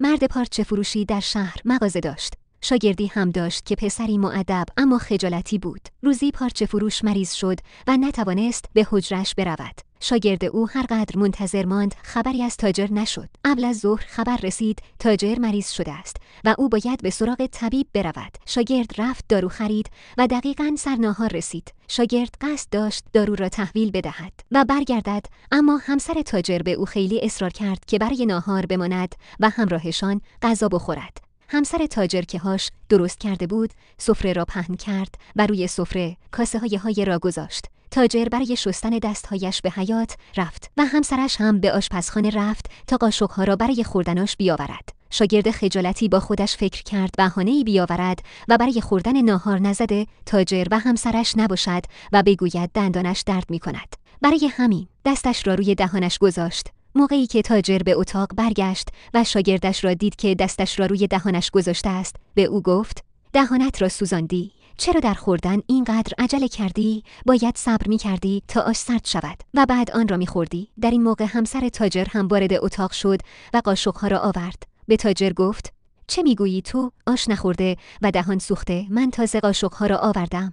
مرد پارچه فروشی در شهر مغازه داشت. شاگردی هم داشت که پسری مؤدب اما خجالتی بود. روزی پارچه فروش مریض شد و نتوانست به حجرش برود. شاگرد او هر قدر منتظر ماند خبری از تاجر نشد. قبل از ظهر خبر رسید تاجر مریض شده است و او باید به سراغ طبیب برود. شاگرد رفت دارو خرید و دقیقاً سر ناهار رسید. شاگرد قصد داشت دارو را تحویل بدهد و برگردد، اما همسر تاجر به او خیلی اصرار کرد که برای ناهار بماند و همراهشان غذا بخورد. همسر تاجر که هاش درست کرده بود، سفره را پهن کرد و روی سفره کاسه‌های را گذاشت. تاجر برای شستن دستهایش به حیاط رفت و همسرش هم به آشپزخانه رفت تا قاشق‌ها را برای خوردنش بیاورد. شاگرد خجالتی با خودش فکر کرد بهانه‌ای بیاورد و برای خوردن ناهار نزده تاجر و همسرش نباشد و بگوید دندانش درد می‌کند. برای همین دستش را روی دهانش گذاشت. موقعی که تاجر به اتاق برگشت و شاگردش را دید که دستش را روی دهانش گذاشته است، به او گفت: دهانت را سوزاندی. چرا در خوردن اینقدر عجله کردی؟ باید صبر می‌کردی تا آش سرد شود و بعد آن را می‌خوردی. در این موقع همسر تاجر هم وارد اتاق شد و قاشق‌ها را آورد. به تاجر گفت: چه میگویی تو؟ آش نخورده و دهان سوخته، من تازه قاشق‌ها را آوردم.